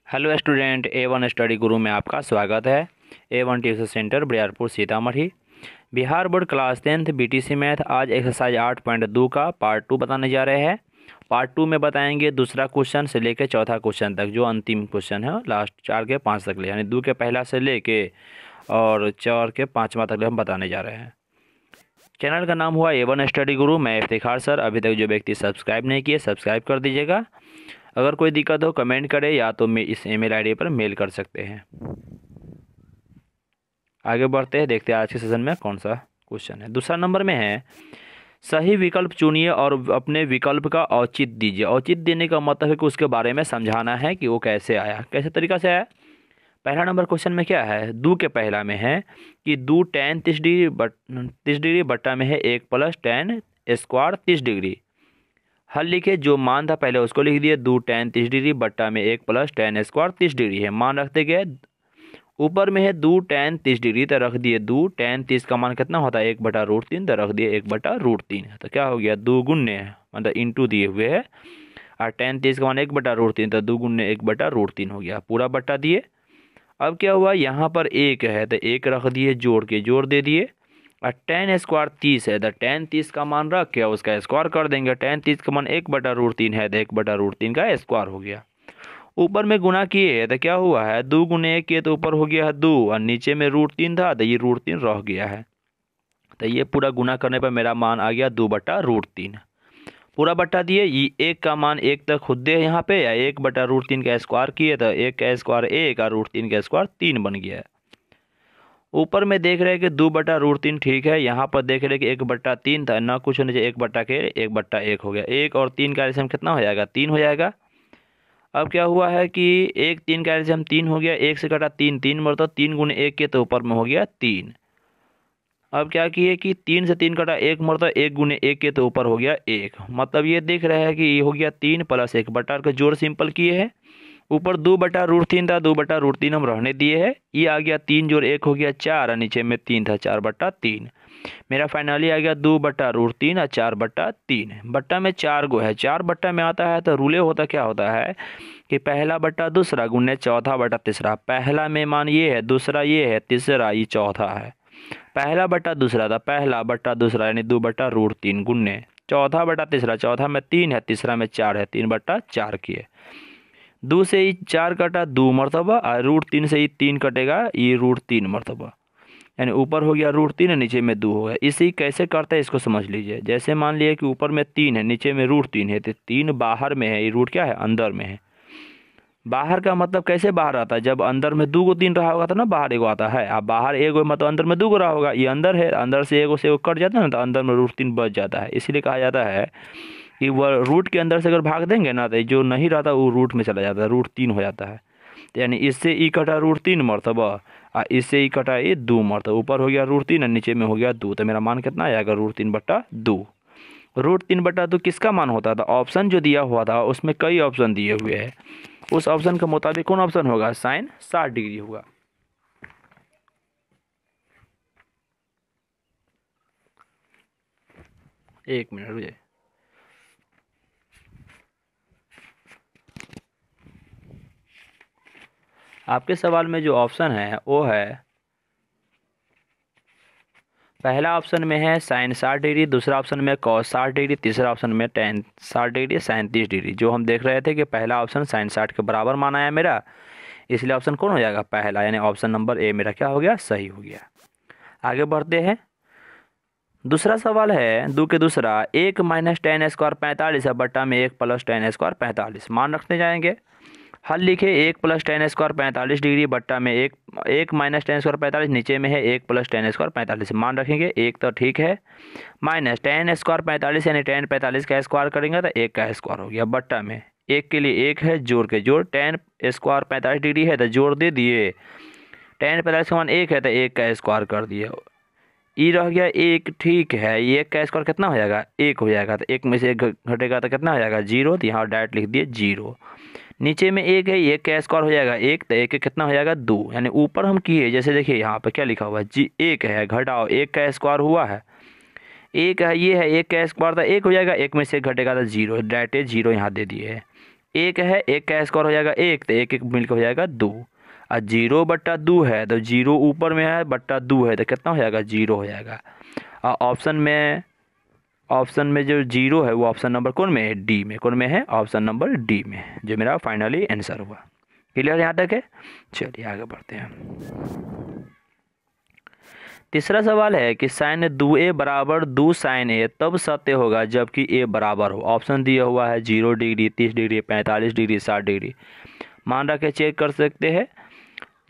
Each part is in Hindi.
हेलो स्टूडेंट, A1 स्टडी गुरु में आपका स्वागत है। A1 tuition centre Bariyarpur Sitamarhi. Bihar board class 10th BTC math आज एक्सरसाइज 8.2 का पार्ट 2 बताने जा रहे हैं। पार्ट 2 में बताएंगे दूसरा क्वेश्चन से लेकर चौथा क्वेश्चन तक, जो अंतिम क्वेश्चन है लास्ट 4 के 5 तक ले, यानी 2 के पहला से लेके और 4 के 5वां तक हम बताने जा रहे हैं। चैनल का नाम हुआ A1 स्टडी गुरु। मैं इफ्तिखार सर। अभी तक जो व्यक्ति सब्सक्राइब नहीं किए सब्सक्राइब कर दीजिएगा। अगर कोई दिक्कत हो कमेंट करें या तो मैं इस ईमेल आईडी पर मेल कर सकते हैं। आगे बढ़ते हैं, देखते हैं आज के सेशन में कौन सा क्वेश्चन है। दूसरा नंबर में है, सही विकल्प चुनिए और अपने विकल्प का औचित्य दीजिए। औचित्य देने का मतलब है कि उसके बारे में समझाना है कि वो कैसे आया, कैसे तरीका से आया। पहला नंबर क्वेश्चन में क्या है, दो के पहला में है कि 2 tan 30 डिग्री बट्टा में है 1 + tan स्क्वायर 30 डिग्री। हल लिखे, जो मान था पहले उसको लिख दिए। 2 tan 30 डिग्री बट्टा में 1 + tan स्क्वायर 30 डिग्री है, मान रखते गए। ऊपर में है 2 tan 30 डिग्री, तो रख दिए 2 tan 30 का मान कितना होता है 1/√3, तो रख दिए 1/√3। तो क्या हो गया 2 गुने मतलब इंटू दिए हुए है, और tan 30 का मान 1/√3, तो 2 गुने 1/√3 हो गया, पूरा बट्टा दिए। अब क्या हुआ, यहाँ पर 1 है तो 1 रख दिए, जोड़ के जोड़ दे दिए। और tan स्क्वायर 30 है तो tan 30 का मान रख के उसका स्क्वायर कर देंगे। tan 30 का मान 1/√3 है तो 1/√3 का स्क्वायर हो गया। ऊपर में गुना किए है तो क्या हुआ है 2 गुने 1 किए तो ऊपर हो गया है 2, और नीचे में √3 था तो ये √3 रह गया है। तो ये पूरा गुना करने पर मेरा मान आ गया 2/√3, पूरा बट्टा दिए। ये 1 का मान 1 तक खुद दे यहाँ पे, या 1/√3 का स्क्वायर किए तो 1 का स्क्वायर 1 और √3 का स्क्वायर 3 बन गया है। ऊपर में देख रहे हैं कि 2/√3 ठीक है। यहाँ पर देख रहे हैं कि 1/3 था, ना कुछ होने चाहिए, 1/1 हो गया। 1 और 3 का एल्सियम कितना हो जाएगा 3 हो जाएगा। अब क्या हुआ है कि 1 3 का एल्सियम 3 हो गया, 1 से कटा 3 3 मरता, 3 गुने 1 के तो ऊपर में हो गया 3। अब क्या किए कि 3 से 3 कटा 1 मरता, 1 गुने 1 के तो ऊपर हो गया 1। मतलब ये देख रहे हैं कि ये हो गया 3 + 1 बटा का जोड़ सिंपल किए हैं। ऊपर 2/√3 था, 2/√3 हम रहने दिए है। ये आ गया 3 जोड़ 1 हो गया 4, और नीचे में 3 था, 4/3। मेरा फाइनली आ गया 2/√3 और 4/3। बट्टा में 4 गो है, 4 बट्टा में आता है तो रूले होता क्या होता है कि पहला बट्टा दूसरा गुने चौथा बट्टा तीसरा। पहला में मान ये है, दूसरा ये है, तीसरा ये चौथा है। पहला बट्टा दूसरा था, पहला बट्टा दूसरा यानी 2/√3 गुने चौथा बट्टा तीसरा, चौथा में 3 है, तीसरा में 4 है, 3/4 किए। 2 से ही 4 कटा 2 मरतबा, और √3 से ही 3 कटेगा, ये √3 मरतबा, यानी ऊपर हो गया √3 है, नीचे में 2 हो गया। इसी कैसे करते हैं इसको समझ लीजिए। जैसे मान लिए कि ऊपर में 3 है, नीचे में √3 है, तो 3 बाहर में है, ये रूट क्या है अंदर में है। बाहर का मतलब कैसे बाहर आता है, जब अंदर में 2 को 3 रहा होगा तो ना बाहर एगो आता है। अब बाहर एगो मतलब अंदर में 2 को रहा होगा, ये अंदर है, अंदर से एगो से एगो कट जाता है ना, तो अंदर में √3 बच जाता है। इसीलिए कहा जाता है कि वह रूट के अंदर से अगर भाग देंगे ना तो जो नहीं रहता वो रूट में चला जाता है, √3 हो जाता है। तो यानी इससे ई कटा √3 मरतबा, और इससे ई कटा ये 2 मरतबा। ऊपर हो गया √3 और नीचे में हो गया 2, तो मेरा मान कितना आएगा √3/2। √3/2 किसका मान होता था, ऑप्शन जो दिया हुआ था उसमें कई ऑप्शन दिए हुए हैं, उस ऑप्शन के मुताबिक कौन ऑप्शन होगा, साइन 60 डिग्री होगा। एक मिनट रुक जाइए। आपके सवाल में जो ऑप्शन है वो है, पहला ऑप्शन में है साइन 60 डिग्री, दूसरा ऑप्शन में कॉस 60 डिग्री, तीसरा ऑप्शन में टेन 60 डिग्री, साइन 30 डिग्री। जो हम देख रहे थे कि पहला ऑप्शन साइन 60 के बराबर माना है मेरा, इसलिए ऑप्शन कौन हो जाएगा पहला, यानी ऑप्शन नंबर ए मेरा क्या हो गया सही हो गया। आगे बढ़ते हैं। दूसरा सवाल है 2 के दूसरा, 1 - tan स्क्वायर 45 है बट्टा में 1 + tan स्क्वायर 45, मान रखते जाएंगे। हल लिखे, 1 + tan स्क्वायर 45 डिग्री बट्टा में 1 tan स्क्वायर 45, नीचे में है 1 + tan स्क्वायर 45, मान रखेंगे। 1 तो ठीक है, माइनस tan स्क्वायर 45 यानी tan 45 का स्क्वायर करेंगे तो 1 का स्क्वायर हो गया। बट्टा में 1 के लिए 1 है, जोड़ के जोड़, tan स्क्वायर 45 डिग्री है तो जोड़ दे दिए, tan 45 का मान 1 है तो 1 का स्क्वायर कर दिए। ई रह गया 1, ठीक है। ये 1 का स्क्वायर कितना हो जाएगा 1 हो जाएगा, तो 1 में से 1 घटेगा तो कितना हो जाएगा 0, तो यहाँ डायरेक्ट लिख दिए 0। नीचे में 1 है, 1 का स्क्वायर हो जाएगा 1, तो 1 कितना हो जाएगा 2, यानी ऊपर हम किए जैसे देखिए यहाँ पर क्या लिखा हुआ है 1 है, घटाओ 1 का स्क्वायर हुआ है 1 है, ये है 1 का स्क्वायर था 1 हो जाएगा, 1 में से 1 घटेगा तो 0, डायरेक्ट 0 यहाँ दे दिए है। एक है, एक का स्क्वायर हो जाएगा एक, तो एक एक मिलकर हो जाएगा 2। और 0/2 है तो 0 ऊपर में है बट्टा 2 है तो कितना हो जाएगा 0 हो जाएगा। और ऑप्शन में जो 0 है वो ऑप्शन नंबर कौन में है, डी में। कौन में है, ऑप्शन नंबर डी में, जो मेरा फाइनली आंसर हुआ। क्लियर यहाँ तक है। चलिए आगे बढ़ते हैं। तीसरा सवाल है कि साइन 2a बराबर 2 साइन a तब सत्य होगा जबकि a बराबर हो। ऑप्शन दिया हुआ है 0 डिग्री, 30 डिग्री, 45 डिग्री, 60 डिग्री। मान रखे चेक कर सकते हैं।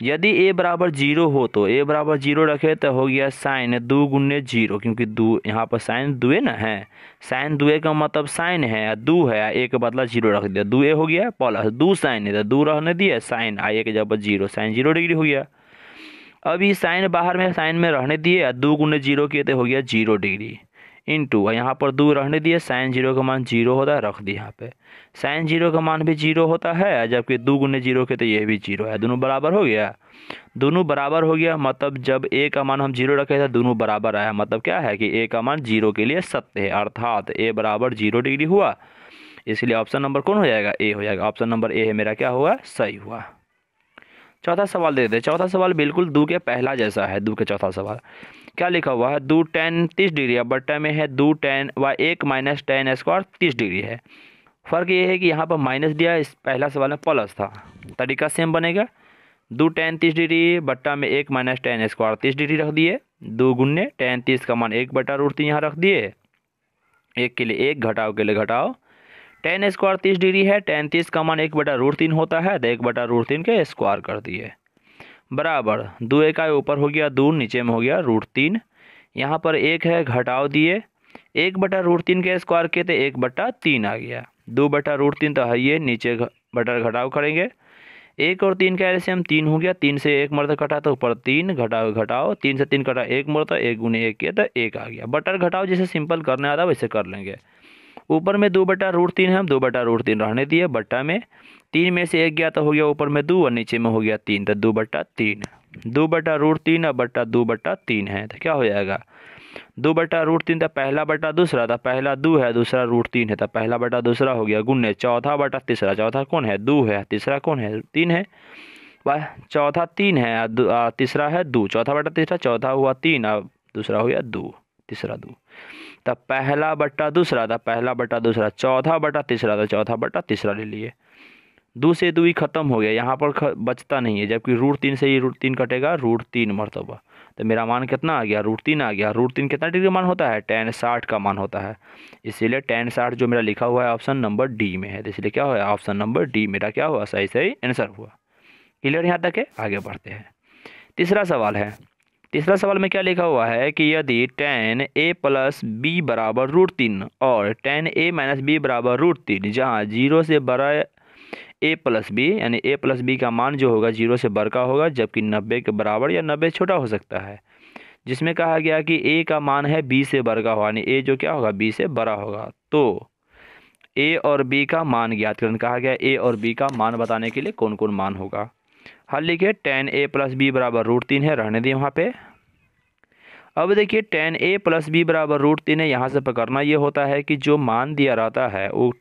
यदि a बराबर 0 हो तो a बराबर 0 रखे तो हो गया साइन 2 गुने 0, क्योंकि 2 यहाँ पर साइन 2a ना है। साइन 2a का मतलब साइन है, 2 है, a के बदला 0 रख दिया, 2a हो गया प्लस 2 साइन है तो 2 रहने दिया, साइन a के जब 0, साइन 0 डिग्री हो गया। अभी साइन बाहर में साइन में रहने दिए, 2 गुने 0 किए तो हो गया 0 डिग्री इंटू यहाँ पर 2 रहने दिए, साइन 0 का मान 0 होता है, रख दिया यहाँ पे। साइन 0 का मान भी 0 होता है, जबकि 2 गुने 0 के तो ये भी 0 है, दोनों बराबर हो गया। दोनों बराबर हो गया मतलब जब a का मान हम 0 रखे थे दोनों बराबर आया, मतलब क्या है कि a का मान 0 के लिए सत्य है, अर्थात a बराबर 0 डिग्री हुआ। इसलिए ऑप्शन नंबर कौन हो जाएगा, ए हो जाएगा। ऑप्शन नंबर ए है मेरा क्या हुआ, सही हुआ। चौथा सवाल दे देते। चौथा सवाल बिल्कुल 2 के पहला जैसा है। 2 के चौथा सवाल क्या लिखा हुआ है, 2 tan 30 डिग्री, अब बट्टा में है 2 tan व 1 माइनस tan स्क्वायर 30 डिग्री है। फ़र्क ये है कि यहाँ पर माइनस दिया, इस पहला सवाल में प्लस था, तरीका सेम बनेगा। 2 tan 30 डिग्री बट्टा में 1 माइनस tan स्क्वायर 30 डिग्री रख दिए, 2 गुन्ने tan 30 का मान 1/√3 यहाँ रख दिए, 1 के लिए 1, घटाओ के लिए घटाओ। tan स्क्वायर 30 डिग्री है, tan 30 का मान 1/√3 होता है तो 1/√3 के स्क्वायर कर दिए, बराबर 2 का ऊपर हो गया 2, नीचे में हो गया √3। यहाँ पर 1 है, घटाओ दिए, 1/√3 के स्क्वायर के तो 1/3 आ गया, 2/√3 तो है ये, नीचे बटा घटाओ करेंगे, 1 और 3 का एलसीएम 3 हो गया, 3 से 1 मरता कटा तो ऊपर 3, घटाओ 3 से 3 कटा 1 मरता, 1 गुने 1 किया तो 1 आ गया। बटर घटाओ जैसे सिंपल करने आता वैसे कर लेंगे। ऊपर में 2/√3 है, हम 2/√3 रहने दिए, बट्टा में 3 में से 1 गया तो हो गया ऊपर में 2 और नीचे में हो गया 3 तो 2/3, 2/√3 और बट्टा 2/3 है तो क्या हो जाएगा 2/√3 तो पहला बटा दूसरा था, पहला 2 है दूसरा √3 है तो पहला बटा दूसरा हो गया, गुन्ने चौथा बटा तीसरा, चौथा कौन है 2 है, तीसरा कौन है 3 है, वह चौथा 3 है, तीसरा है 2, चौथा बटा तीसरा, चौथा हुआ 3 और दूसरा हो गया 2, तीसरा 2, तब पहला बट्टा दूसरा था, पहला बट्टा दूसरा, चौथा बटा तीसरा था, चौथा बटा तीसरा ले लिए, 2 से 2 ही खत्म हो गया, यहाँ पर बचता नहीं है, जबकि √3 से ही √3 कटेगा, √3 मरतबा, तो मेरा मान कितना आ गया √3 आ गया। √3 कितना डिग्री मान होता है, tan 60 का मान होता है, इसीलिए tan 60 जो मेरा लिखा हुआ है ऑप्शन नंबर डी में है, तो इसलिए क्या हुआ ऑप्शन नंबर डी मेरा क्या हुआ, सही सही आंसर हुआ। क्लियर यहाँ तक है। आगे बढ़ते हैं। तीसरा सवाल है। तीसरा सवाल में क्या लिखा हुआ है कि यदि tan a प्लस बी बराबर √3 और tan a माइनस बी बराबर √3, जहाँ 0 से बड़ा a प्लस बी, यानी a प्लस बी का मान जो होगा 0 से बड़ा होगा, जबकि 90 के बराबर या 90 छोटा हो सकता है, जिसमें कहा गया कि a का मान है b से बड़ा होगा, यानी a जो क्या होगा b से बड़ा होगा, तो a और b का मान ज्ञात करने कहा गया। a और b का मान बताने के लिए कौन कौन मान होगा, हल लिखिए। tan a प्लस बी बराबर √3 है, रहने दिए वहाँ पे। अब देखिए tan a प्लस बी बराबर √3 है, यहाँ से पकड़ना ये होता है कि जो मान दिया रहता है वो,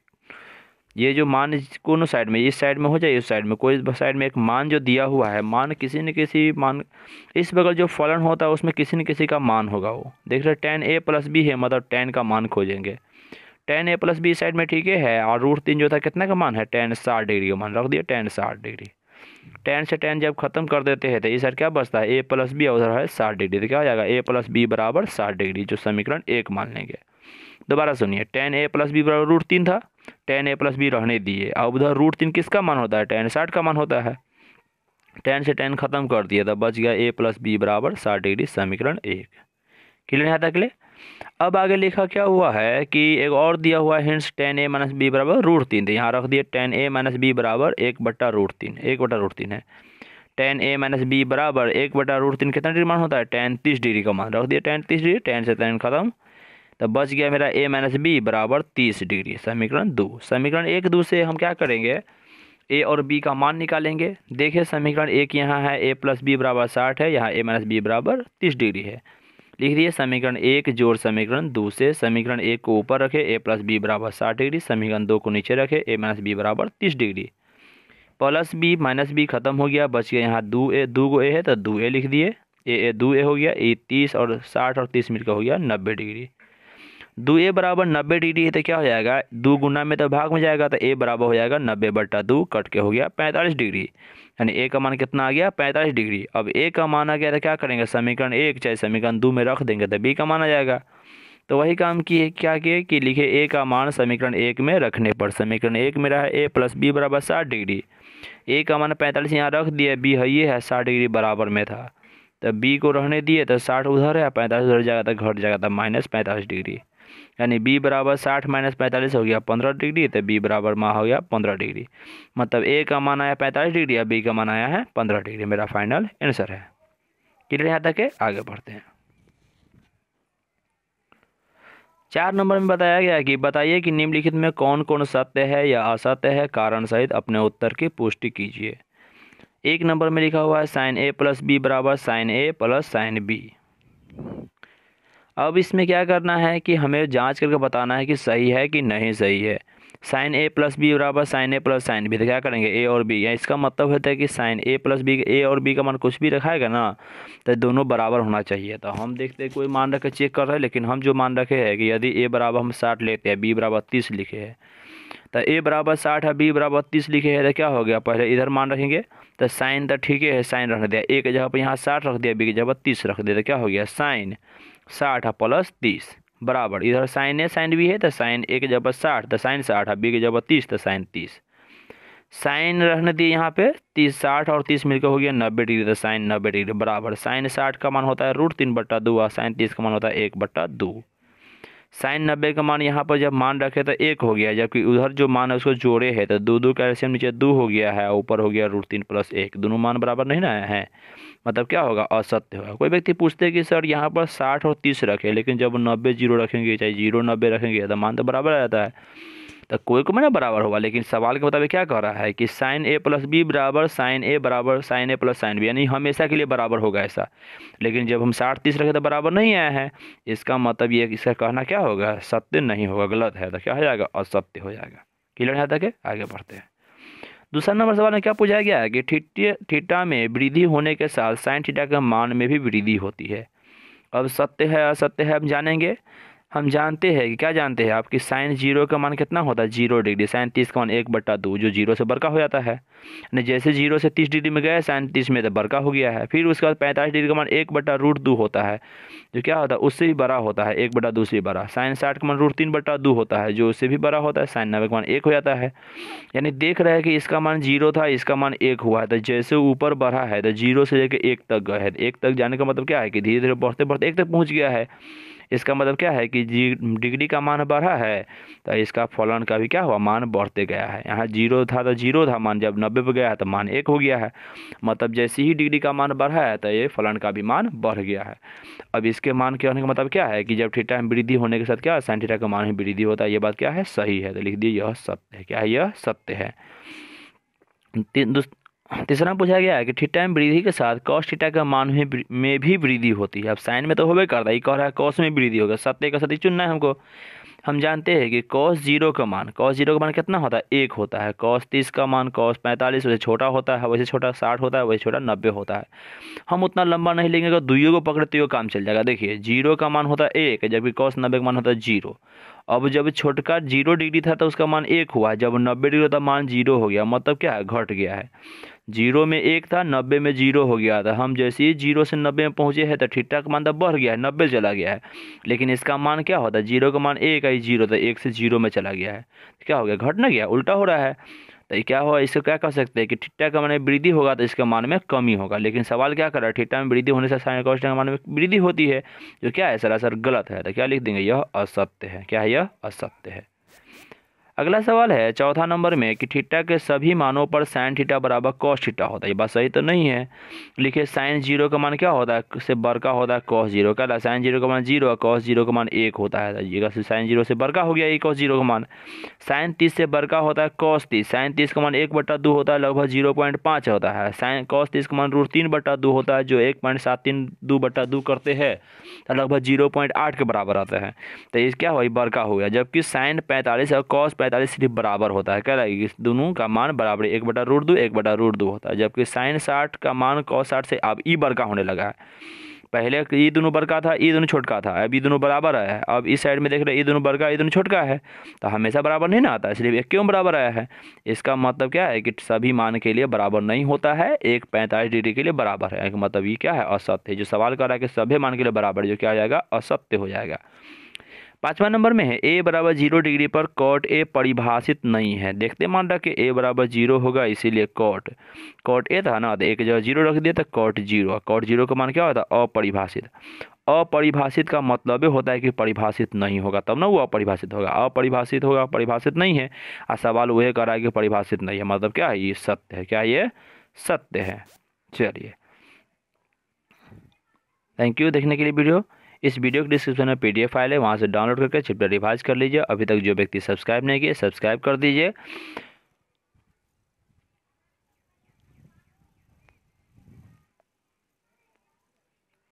ये जो मान कोनो साइड में, इस साइड में हो जाए, इस साइड में, कोई साइड में एक मान जो दिया हुआ है, मान किसी न किसी मान, इस बगल जो फलन होता है उसमें किसी न किसी का मान होगा। वो देख रहे tan a प्लस बी है, मतलब tan का मान खोजेंगे। tan a plus B side में ठीक है, और √3 जो था कितना का मान है, tan 60 डिग्री का मान रख दिया, tan 60 डिग्री। tan से tan जब खत्म कर देते हैं तो इस साइड क्या बचता है, a प्लस बी, और उधर है 60 डिग्री, तो क्या हो जाएगा a प्लस बी बराबर 60 डिग्री, जो समीकरण 1 मान लेंगे। दोबारा सुनिए, tan a प्लस बी बराबर √3 था, tan a प्लस बी रहने दिए, अब उधर √3 किसका मान होता है, tan 60 का मान होता है, tan से tan खत्म कर दिया तो बच गया a प्लस बी बराबर 60 डिग्री, समीकरण 1। क्लियर यहाँ तक ले। अब आगे लिखा क्या हुआ है कि एक और दिया हुआ है hints, tan a minus B बराबर √3, तो यहाँ रख दिए tan a माइनस बी बराबर 1/√3, 1/√3 है। tan a माइनस बी बराबर 1/√3 कितना डिग्री मान होता है, tan 30 डिग्री का मान रख दिया, tan 30 डिग्री, tan से tan खत्म, तब बच गया मेरा a माइनस बी बराबर 30 डिग्री, समीकरण 2। समीकरण 1 2 से हम क्या करेंगे, a और b का मान निकालेंगे। देखिए समीकरण 1 यहाँ है a प्लस बी बराबर 60 है, यहाँ a माइनस बी बराबर 30 डिग्री है, लिख दिए समीकरण 1 जोड़ समीकरण 2 से। समीकरण 1 को ऊपर रखे, a प्लस बी बराबर 60 डिग्री। समीकरण 2 को नीचे रखे, a माइनस बी बराबर 30 degree. Plus B minus B खत्म हो गया, बच गया यहाँ 2 ए है तो 2a लिख दिए। ए 2a हो गया, ए 30 और 60 और 30 मिलकर हो गया 90 डिग्री। 2a बराबर 90 डिग्री है तो क्या हो जाएगा, 2 गुना में तो भाग में जाएगा तो a बराबर हो जाएगा 90/2, कट के हो गया 45 डिग्री। यानी a का मान कितना आ गया, 45 डिग्री। अब a का मान आ गया तो क्या करेंगे, समीकरण 1 चाहे समीकरण 2 में रख देंगे तो b का मान आ जाएगा। तो वही काम किए, क्या किए कि लिखे a का मान समीकरण 1 में रखने पर। समीकरण 1 में रहा a प्लस बी बराबर 60 डिग्री। a का मान 45 यहाँ रख दिया, b है ये है 60 डिग्री बराबर में था, तो b को रहने दिए तो 60 उधर है, 45 उधर जाएगा तो घट जाएगा तो -45 डिग्री। यानी b बराबर 60 - 45 हो गया 15 डिग्री, तो b बराबर मा हो गया 15 डिग्री। मतलब a का मान आया 45 डिग्री और b का मान आया है 15 डिग्री। मेरा फाइनल आंसर है। क्लियर यहाँ तक है, आगे बढ़ते हैं। 4 नंबर में बताया गया कि बताइए कि निम्नलिखित में कौन कौन सत्य है या असत्य है, कारण सहित अपने उत्तर की पुष्टि कीजिए। 1 नंबर में लिखा हुआ है साइन a प्लस बी बराबर sine a plus sine B. अब इसमें क्या करना है कि हमें जांच करके बताना है कि सही है कि नहीं सही है। साइन a प्लस बी बराबर sine a plus sine B, तो क्या करेंगे a और b, या इसका मतलब होता है कि sine a plus B, a और b का मान कुछ भी रखाएगा ना तो दोनों बराबर होना चाहिए। तो हम देखते हैं कोई मान रखे चेक कर रहे हैं, लेकिन हम जो मान रखे हैं कि यदि a बराबर हम 60 लेते हैं, b बराबर 30 लिखे है, तो a बराबर 60 है, b बराबर 30 लिखे है, तो क्या हो गया, पहले इधर मान रखेंगे तो साइन तो ठीक है, साइन रखने दिया, a की जगह पर यहाँ 60 रख दिया, b की जगह 30 रख दिया, तो क्या हो गया साइन 60 प्लस 30 बराबर, इधर साइन है साइन भी है तो साइन a की जगह 60 तो साइन 60 है, b की जगह 30 तो साइन 30। साइन रहने दिए यहाँ पे 30, 60 और 30 मिलकर हो गया 90 डिग्री, तो साइन 90 डिग्री बराबर साइन 60 का मान होता है √3/2 और साइन 30 का मान होता है 1/2। साइन 90 का मान यहाँ पर जब मान रखे तो 1 हो गया, जबकि उधर जो मान है उसको जोड़े है तो 2 कैल्शियम नीचे 2 हो गया है, ऊपर हो गया √3 + 1, दोनों मान बराबर नहीं ना है, मतलब क्या होगा, असत्य होगा। कोई व्यक्ति पूछते हैं कि सर यहाँ पर 60 और 30 रखे, लेकिन जब 90 जीरो रखेंगे चाहे 0 90 रखेंगे तो मान तो बराबर आ जाता है, तो कोई को ना बराबर होगा। लेकिन सवाल के मुताबिक क्या कह रहा है कि साइन a प्लस बी बराबर साइन a बराबर sine a plus sine B, यानी हमेशा के लिए बराबर होगा ऐसा। लेकिन जब हम 60 30 रखे तो बराबर नहीं आया है, इसका मतलब ये इसका कहना क्या होगा, सत्य नहीं होगा, गलत है, तो क्या हो जाएगा, असत्य हो जाएगा। क्लियर है तक है, आगे बढ़ते हैं। दूसरा नंबर सवाल में क्या पूछा गया है कि थीटा में वृद्धि होने के साथ साइन थीटा के मान में भी वृद्धि होती है। अब सत्य है असत्य है हम जानेंगे। हम जानते हैं कि क्या जानते हैं आपकी साइन 0 का मान कितना होता है, 0 डिग्री। साइन 30 का मान 1/2 जो 0 से बड़का हो जाता है, यानी जैसे 0 से 30 डिग्री में गए साइन 30 में तो बड़का हो गया है। फिर उसके बाद 45 डिग्री का मान 1/√2 होता है, जो क्या होता है उससे भी बड़ा होता है, 1/2 से भी बड़ा। साइन 60 का मान √3/2 होता है, जो उससे भी बड़ा होता है। साइन 90 का मान 1 हो जाता है। यानी देख रहे हैं कि इसका मान 0 था, इसका मान 1 हुआ है, तो जैसे ऊपर बढ़ा है तो 0 से लेकर 1 तक गए है। 1 तक जाने का मतलब क्या है कि धीरे धीरे बढ़ते बढ़ते 1 तक पहुँच गया है। इसका मतलब क्या है कि डिग्री का मान बढ़ा है तो इसका फलन का भी क्या हुआ, मान बढ़ते गया है। यहाँ 0 था तो 0 था मान, जब 90 पे गया है तो मान 1 हो गया है। मतलब जैसे ही डिग्री का मान बढ़ा है तो ये फलन का भी मान बढ़ गया है। अब इसके मान के होने का मतलब क्या है कि जब थीटा में वृद्धि होने के साथ क्या साइन थीटा का मान ही वृद्धि होता है। ये बात क्या है, सही है, तो लिख दिए यह सत्य है। क्या है, यह सत्य है। तीसरा पूछा गया है कि थीटा में वृद्धि के साथ कॉस थीटा का मान में भी वृद्धि होती है। अब साइन में तो होबे करता है, ये कह रहा है कॉस में वृद्धि होगा, सत्य का सत्य चुनना है हमको। हम जानते हैं कि cos 0 का मान कितना होता है, 1 होता है। cos 30 का मान cos 45 वैसे छोटा होता है, वैसे छोटा 60 होता है, वैसे छोटा 90 होता है। हम उतना लंबा नहीं लेंगे, अगर दुइयों को पकड़ते हुए काम चल जाएगा। देखिए 0 का मान होता है 1, जबकि cos 90 का मान होता है 0। अब जब छोटका 0 डिग्री था तो उसका मान 1 हुआ, जब 90 डिग्री था मान 0 हो गया, मतलब क्या है, घट गया है। 0 में 1 था, 90 में 0 हो गया था। हम जैसे ही 0 से 90 में पहुंचे हैं तो थीटा का मान तो बढ़ गया है, 90 चला गया है। लेकिन इसका मान क्या होता है, 0 का मान 1 है, 0 था, 1 से 0 में चला गया है, तो क्या हो गया, घट ना गया, उल्टा हो रहा है। तो क्या हुआ, इसको क्या कह सकते हैं कि थीटा का मान में वृद्धि होगा तो इसका मान में कमी होगा। लेकिन सवाल क्या कर रहा है, थीटा में वृद्धि होने से साइन कॉस थीटा के मान में वृद्धि होती है, जो क्या है सरासर गलत है। तो क्या लिख देंगे, यह असत्य है। क्या है, यह असत्य है। अगला सवाल है चौथा नंबर में कि थीटा के सभी मानों पर साइन थीटा बराबर कॉस थीटा होता है। ये बात सही तो नहीं है। लिखिए साइन जीरो का मान क्या होता है, से बड़का होता है कॉस जीरो का। साइन जीरो का मान जीरो और कॉस जीरो का मान 1 होता है। ये साइन जीरो से बड़का हो गया ये कॉस जीरो का मान। साइन 30 से बड़का होता है कॉस 30। साइन 30 का मान 1/2 होता है, लगभग 0.5 होता है। साइन कॉस 30 का मान √3/2 होता है, जो 1.732/2 करते हैं तो लगभग 0.8 के बराबर आता है। तो ये क्या हुआ, बड़का हो गया। जबकि साइन 45 और कॉस 45 सिर्फ बराबर होता है। क्या लगेगी, दोनों का मान बराबर 1/√2 1/√2 होता है। जबकि साइन 60 का मान कॉस 60 से अब ई बड़का होने लगा है। पहले ई दोनों बड़का था, ई दोनों छोटका था, अब ई दोनों बराबर आया है। अब इस साइड में देख रहे हैं ई दोनों बड़का ई दोनों छोटका है, तो हमेशा बराबर नहीं ना आता है, सिर्फ एक क्यों बराबर आया है। इसका मतलब क्या है कि सभी मान के लिए बराबर नहीं होता है, एक 45 डिग्री के लिए बराबर है। मतलब ये क्या है, असत्य है। जो सवाल कर रहा है कि सभी मान के लिए बराबर, जो क्या हो जाएगा, असत्य हो जाएगा। पांचवा नंबर में है a बराबर 0 डिग्री पर कॉट ए परिभाषित नहीं है। देखते मान रहा कि a बराबर 0 होगा, इसीलिए कॉट ए था ना, तो एक जगह 0 रख दिया तो कॉट 0। कॉट 0 का मान क्या होता है, अपरिभाषित। अपरिभाषित का मतलब ये होता है कि परिभाषित नहीं होगा, तब ना वो अपरिभाषित होगा। अपरिभाषित होगा, परिभाषित नहीं है। और सवाल वह कर रहा है कि परिभाषित नहीं है, मतलब क्या है, ये सत्य है। क्या ये सत्य है। चलिए, थैंक यू देखने के लिए वीडियो। इस वीडियो के डिस्क्रिप्शन में PDF फाइल है, वहाँ से डाउनलोड करके चैप्टर रिवाइज कर लीजिए। अभी तक जो व्यक्ति सब्सक्राइब नहीं किए, सब्सक्राइब कर दीजिए।